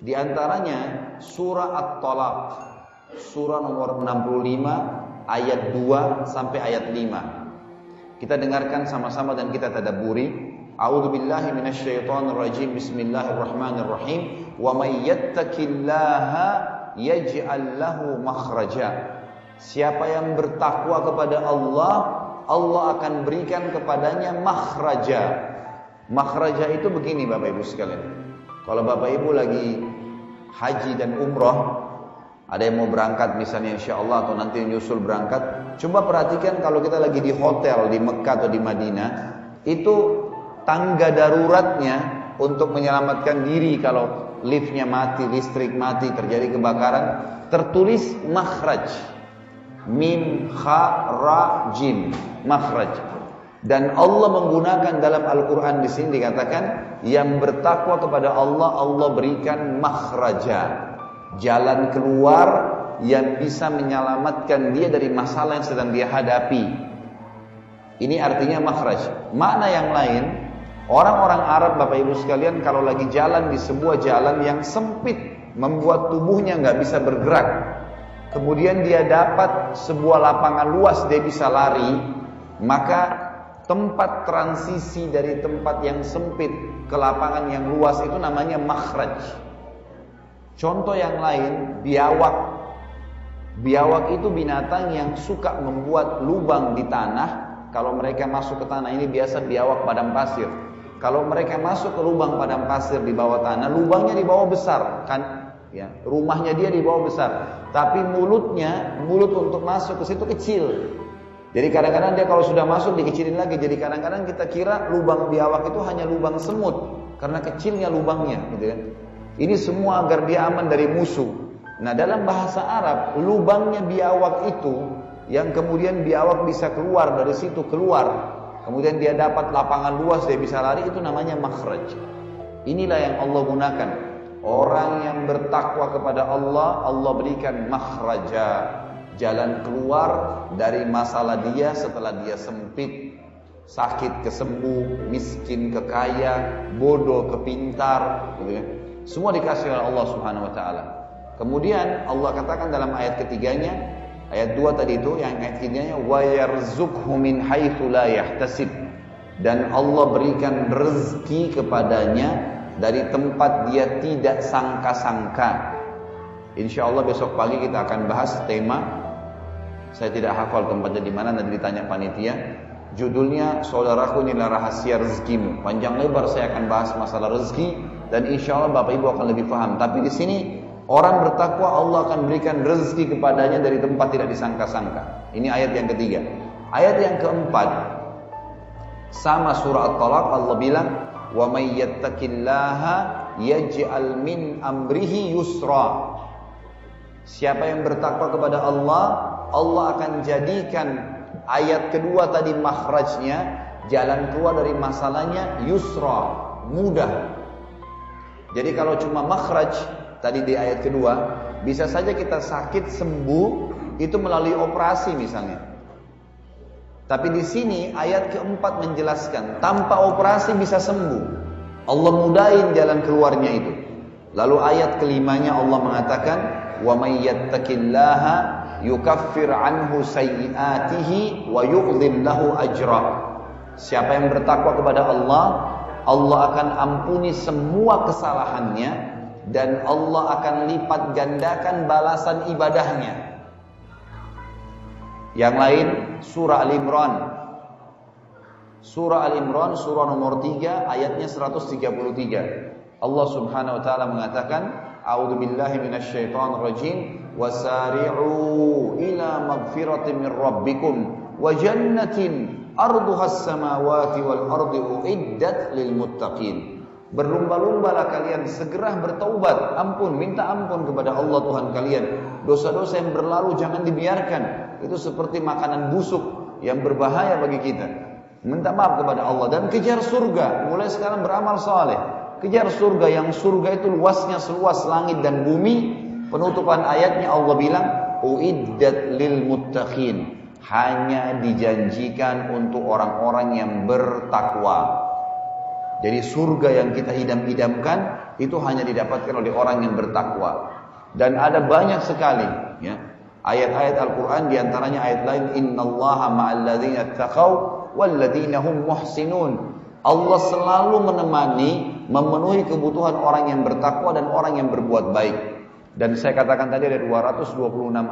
Di antaranya surah At-Talaq, surah nomor 65 ayat 2 sampai ayat 5. Kita dengarkan sama-sama dan kita tadabburi. A'udzubillahi minasyaitonirrajim. Bismillahirrahmanirrahim. Wa may yattaqillaha yaj'al lahu makhraja. Siapa yang bertakwa kepada Allah, Allah akan berikan kepadanya makhraja. Makhraja itu begini Bapak Ibu sekalian. Kalau Bapak Ibu lagi haji dan umroh, ada yang mau berangkat misalnya insya Allah atau nanti nyusul berangkat, coba perhatikan kalau kita lagi di hotel di Mekah atau di Madinah, itu tangga daruratnya untuk menyelamatkan diri kalau liftnya mati, listrik mati, terjadi kebakaran, tertulis makhraj, mim kha ra jim, makhraj. Dan Allah menggunakan dalam Al-Quran di sini dikatakan yang bertakwa kepada Allah, Allah berikan makhraja, jalan keluar yang bisa menyelamatkan dia dari masalah yang sedang dia hadapi. Ini artinya makhraj. Makna yang lain, orang-orang Arab Bapak Ibu sekalian kalau lagi jalan di sebuah jalan yang sempit, membuat tubuhnya nggak bisa bergerak, kemudian dia dapat sebuah lapangan luas dia bisa lari, maka tempat transisi dari tempat yang sempit ke lapangan yang luas itu namanya makhraj. Contoh yang lain, biawak. Biawak itu binatang yang suka membuat lubang di tanah. Kalau mereka masuk ke tanah, ini biasa biawak padang pasir. Kalau mereka masuk ke lubang padang pasir di bawah tanah, lubangnya di bawah besar kan? Ya, rumahnya dia di bawah besar, tapi mulut untuk masuk ke situ kecil. Jadi kadang-kadang dia kalau sudah masuk dikecilin lagi. Jadi kadang-kadang kita kira lubang biawak itu hanya lubang semut karena kecilnya lubangnya, gitu kan. Ini semua agar dia aman dari musuh. Nah, dalam bahasa Arab, lubangnya biawak itu yang kemudian biawak bisa keluar dari situ, kemudian dia dapat lapangan luas, dia bisa lari, itu namanya makhraj. Inilah yang Allah gunakan. Orang yang bertakwa kepada Allah, Allah berikan makhraja, jalan keluar dari masalah dia setelah dia sempit, sakit ke sembuh, miskin ke kaya, bodoh ke pintar, gitu kan. Semua dikasih oleh Allah Subhanahu wa taala. Kemudian Allah katakan dalam ayat ketiganya, ayat 2 tadi itu, yang ayat ketiganya wa yarzuqhu min haitsu la yahtasib, dan Allah berikan rezeki kepadanya dari tempat dia tidak sangka-sangka. Insyaallah besok pagi kita akan bahas tema, saya tidak hafal tempatnya di mana, nanti ditanya panitia. Judulnya Saudaraku Inilah Rahasia Rezekimu. Panjang lebar saya akan bahas masalah rezeki dan insya Allah Bapak Ibu akan lebih paham. Tapi di sini orang bertakwa Allah akan berikan rezeki kepadanya dari tempat tidak disangka-sangka. Ini ayat yang ketiga. Ayat yang keempat, sama surah At-Talaq, Allah bilang, wa may yattaqillaha yaj'al min amrihi yusra. Siapa yang bertakwa kepada Allah, Allah akan jadikan ayat kedua tadi makhrajnya, jalan keluar dari masalahnya yusra, mudah. Jadi kalau cuma makhraj tadi di ayat kedua, bisa saja kita sakit sembuh itu melalui operasi misalnya. Tapi di sini ayat keempat menjelaskan tanpa operasi bisa sembuh. Allah mudahin jalan keluarnya itu. Lalu ayat kelimanya Allah mengatakan, wa may yattaqillaha yukaffir anhu sayyi'atihi wa yu'dhim lahu ajra. Siapa yang bertakwa kepada Allah, Allah akan ampuni semua kesalahannya dan Allah akan lipat gandakan balasan ibadahnya. Yang lain surah Al-Imran. Surah Al-Imran surah nomor 3 ayatnya 133. Allah Subhanahu wa taala mengatakan, a'udzubillahi minasyaitonirrajim, wasari'u ila magfiratin min rabbikum wa jannatin arduhas samawati wal ardi uiddat lil muttaqin. Berlumba-lumbalah kalian, segera bertaubat, minta ampun kepada Allah Tuhan kalian. Dosa-dosa yang berlalu jangan dibiarkan. Itu seperti makanan busuk yang berbahaya bagi kita. Minta maaf kepada Allah dan kejar surga. Mulai sekarang beramal saleh. Kejar surga, yang surga itu luasnya seluas langit dan bumi. Penutupan ayatnya Allah bilang, uiddat lil muttaqin. Hanya dijanjikan untuk orang-orang yang bertakwa. Jadi surga yang kita idam-idamkan itu hanya didapatkan oleh orang yang bertakwa. Dan ada banyak sekali ya, ayat-ayat Al-Quran, diantaranya ayat lain, innallaha ma'al ladzina taqaw wal ladzina hum muhsinun. Allah selalu memenuhi kebutuhan orang yang bertakwa dan orang yang berbuat baik. Dan saya katakan tadi ada 226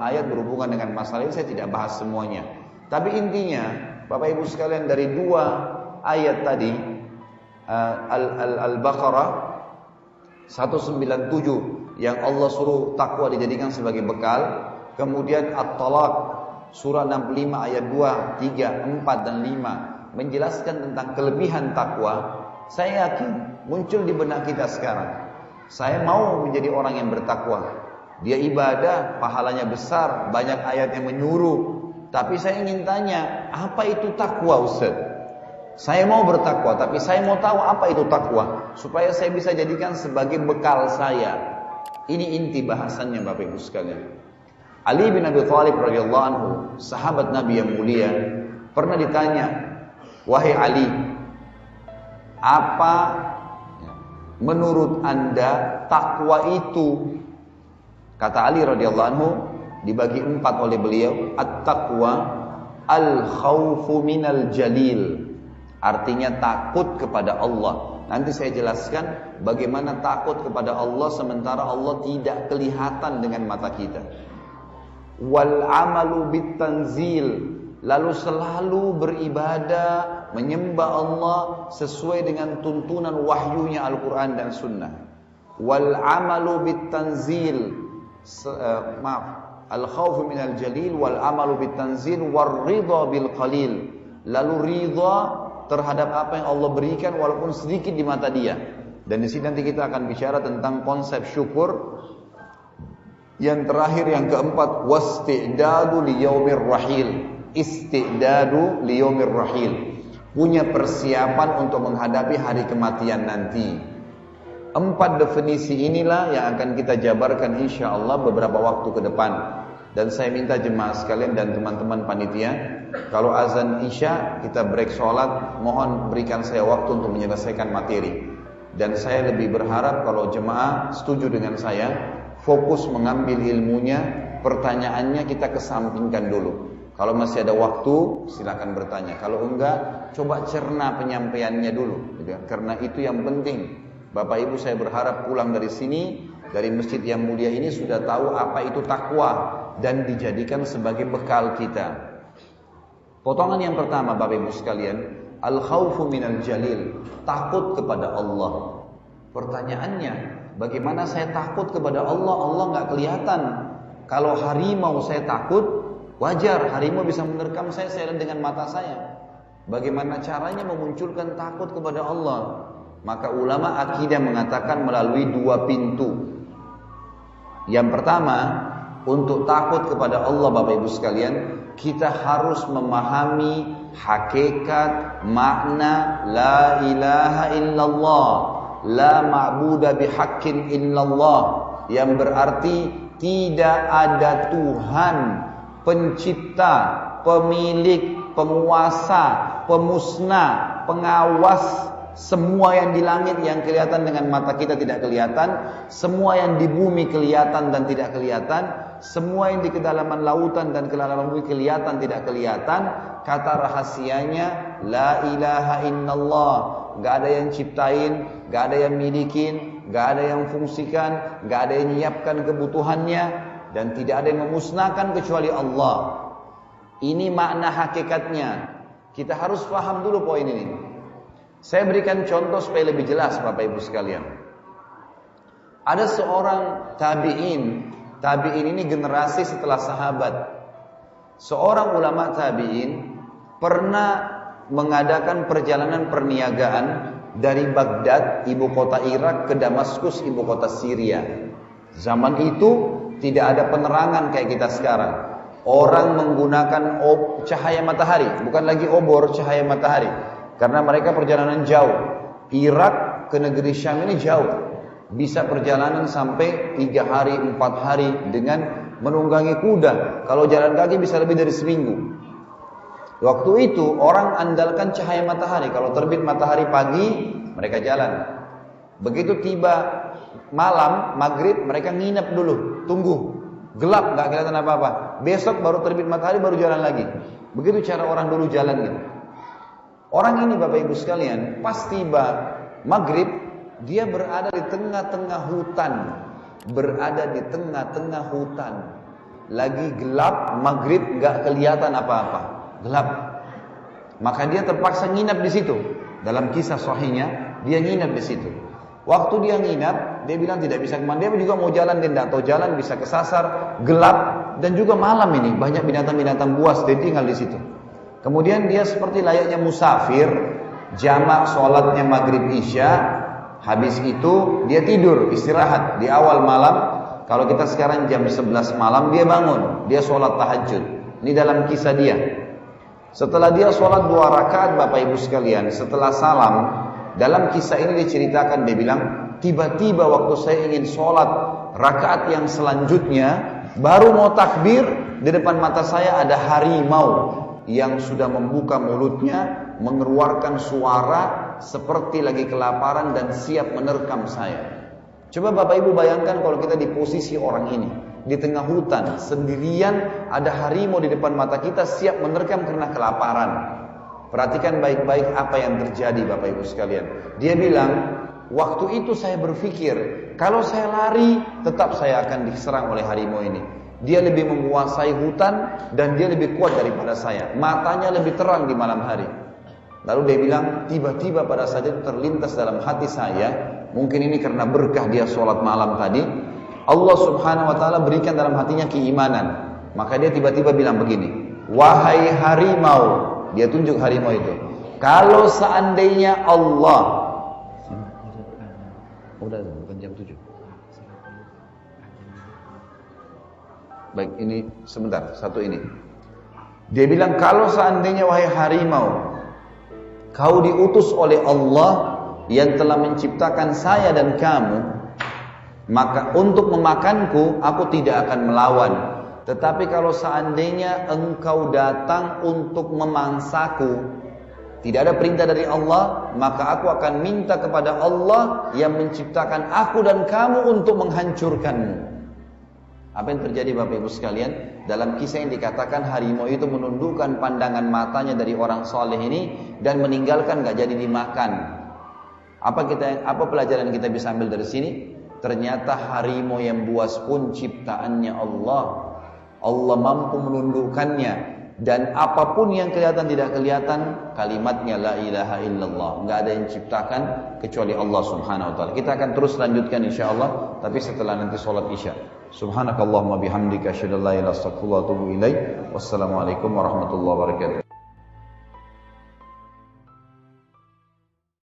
ayat berhubungan dengan masalah ini, saya tidak bahas semuanya. Tapi intinya, Bapak Ibu sekalian, dari 2 ayat tadi, Al-Baqarah 197 yang Allah suruh takwa dijadikan sebagai bekal, kemudian At-Talaq surah 65 ayat 2, 3, 4 dan 5 menjelaskan tentang kelebihan takwa. Saya yakin muncul di benak kita sekarang, saya mau menjadi orang yang bertakwa. Dia ibadah, pahalanya besar, banyak ayat yang menyuruh. Tapi saya ingin tanya, apa itu takwa, Ustaz? Saya mau bertakwa, tapi saya mau tahu apa itu takwa, supaya saya bisa jadikan sebagai bekal saya. Ini inti bahasannya, Bapak Ibu sekalian. Ali bin Abi Thalib radhiyallahu anhu, sahabat Nabi yang mulia, pernah ditanya, wahai Ali, apa menurut Anda takwa itu? Kata Ali radhiyallahu anhu, dibagi 4 oleh beliau, at-taqwa al-khawfu minal jalil. Artinya takut kepada Allah. Nanti saya jelaskan bagaimana takut kepada Allah sementara Allah tidak kelihatan dengan mata kita. Wal amalu bitanzil, lalu selalu beribadah, menyembah Allah sesuai dengan tuntunan wahyunya Al-Quran dan Sunnah. Wal amalu bitanzil, al-khawfu minal jalil wal amalu bitanzil war ridha bil qalil. Lalu ridha terhadap apa yang Allah berikan walaupun sedikit di mata dia. Dan di sini nanti kita akan bicara tentang konsep syukur. Yang terakhir, yang keempat, wasti'dadu liyaumir rahil. Istidadu liyaumir rahil. Punya persiapan untuk menghadapi hari kematian nanti. 4 definisi inilah yang akan kita jabarkan insyaallah beberapa waktu ke depan. Dan saya minta jemaah sekalian dan teman-teman panitia, kalau azan Isya kita break sholat, mohon berikan saya waktu untuk menyelesaikan materi. Dan saya lebih berharap kalau jemaah setuju dengan saya, fokus mengambil ilmunya, pertanyaannya kita kesampingkan dulu. Kalau masih ada waktu, silakan bertanya. Kalau enggak, coba cerna penyampaiannya dulu, gitu. Karena itu yang penting. Bapak Ibu, saya berharap pulang dari sini, dari masjid yang mulia ini sudah tahu apa itu takwa dan dijadikan sebagai bekal kita. Potongan yang pertama, Bapak Ibu sekalian, al-khawfu minal jalil, takut kepada Allah. Pertanyaannya, bagaimana saya takut kepada Allah? Allah nggak kelihatan. Kalau harimau saya takut, wajar, harimau bisa menerkam saya lihat dengan mata saya. Bagaimana caranya memunculkan takut kepada Allah? Maka ulama akidah mengatakan melalui 2 pintu. Yang pertama, untuk takut kepada Allah, Bapak Ibu sekalian, kita harus memahami hakikat makna la ilaha illallah, la ma'budu bihaqqin illallah, yang berarti tidak ada Tuhan pencipta, pemilik, penguasa, pemusnah, pengawas. Semua yang di langit yang kelihatan dengan mata kita tidak kelihatan, semua yang di bumi kelihatan dan tidak kelihatan, semua yang di kedalaman lautan dan kedalaman bumi kelihatan tidak kelihatan. Kata rahasianya la ilaha illallah. Gak ada yang ciptain, gak ada yang milikin, gak ada yang fungsikan, gak ada yang nyiapkan kebutuhannya, dan tidak ada yang memusnahkan kecuali Allah. Ini makna hakikatnya. Kita harus paham dulu poin ini. Saya berikan contoh supaya lebih jelas, Bapak Ibu sekalian. Ada seorang tabi'in. Tabi'in ini generasi setelah sahabat. Seorang ulama tabi'in pernah mengadakan perjalanan perniagaan dari Baghdad, ibu kota Irak, ke Damaskus, ibu kota Syria. Zaman itu tidak ada penerangan kayak kita sekarang. Orang menggunakan cahaya matahari, bukan lagi obor, cahaya matahari. Karena mereka perjalanan jauh. Irak ke negeri Syam ini jauh. Bisa perjalanan sampai 3 hari, 4 hari dengan menunggangi kuda. Kalau jalan kaki bisa lebih dari seminggu. Waktu itu orang andalkan cahaya matahari. Kalau terbit matahari pagi, mereka jalan. Begitu tiba malam, maghrib, mereka nginep dulu, tunggu. Gelap, nggak kelihatan apa-apa. Besok baru terbit matahari, baru jalan lagi. Begitu cara orang dulu jalan gitu. Orang ini Bapak Ibu sekalian, pas tiba maghrib, dia berada di tengah-tengah hutan. Berada di tengah-tengah hutan. Lagi gelap, maghrib nggak kelihatan apa-apa. Gelap. Maka dia terpaksa nginap di situ. Dalam kisah sahihnya, dia nginap di situ. Waktu dia nginap, dia bilang tidak bisa kemana. Dia juga mau jalan, dia tidak tahu jalan, bisa kesasar, gelap, dan juga malam ini banyak binatang-binatang buas. Dia tinggal di situ. Kemudian dia seperti layaknya musafir, jamak sholatnya maghrib isya. Habis itu dia tidur, istirahat di awal malam. Kalau kita sekarang jam 11 malam, dia bangun, dia sholat tahajud. Ini dalam kisah dia. Setelah dia sholat 2 rakaat Bapak Ibu sekalian, setelah salam, dalam kisah ini diceritakan, dia bilang, tiba-tiba waktu saya ingin sholat rakaat yang selanjutnya, baru mau takbir, di depan mata saya ada harimau yang sudah membuka mulutnya, mengeluarkan suara seperti lagi kelaparan dan siap menerkam saya. Coba Bapak Ibu bayangkan kalau kita di posisi orang ini, di tengah hutan, sendirian, ada harimau di depan mata kita, siap menerkam karena kelaparan. Perhatikan baik-baik apa yang terjadi Bapak Ibu sekalian. Dia bilang, waktu itu saya berpikir, kalau saya lari, tetap saya akan diserang oleh harimau ini. Dia lebih menguasai hutan dan dia lebih kuat daripada saya. Matanya lebih terang di malam hari. Lalu dia bilang, tiba-tiba pada saat itu terlintas dalam hati saya, mungkin ini karena berkah dia sholat malam tadi, Allah subhanahu wa ta'ala berikan dalam hatinya keimanan. Maka dia tiba-tiba bilang begini, wahai harimau, dia tunjuk harimau itu, kalau seandainya Allah, udah bukan jam 7. Baik, ini sebentar, satu ini. Dia bilang, kalau seandainya wahai harimau, kau diutus oleh Allah yang telah menciptakan saya dan kamu, maka untuk memakanku aku tidak akan melawan. Tetapi kalau seandainya engkau datang untuk memangsaku, tidak ada perintah dari Allah, maka aku akan minta kepada Allah yang menciptakan aku dan kamu untuk menghancurkanmu. Apa yang terjadi Bapak Ibu sekalian? Dalam kisah yang dikatakan harimau itu menundukkan pandangan matanya dari orang soleh ini dan meninggalkan, gak jadi dimakan. Apa pelajaran kita bisa ambil dari sini? Ternyata harimau yang buas pun ciptaannya Allah. Allah mampu menundukkannya, dan apapun yang kelihatan tidak kelihatan, kalimatnya la ilaha illallah, nggak ada yang ciptakan kecuali Allah subhanahu wa ta'ala. Kita akan terus lanjutkan insyaallah, tapi setelah nanti sholat isya. Subhanakallahumma bihamdika asyhadu an la ilaha illa anta astaghfiruka wa atubu ilaik. Wassalamualaikum warahmatullahi wabarakatuh.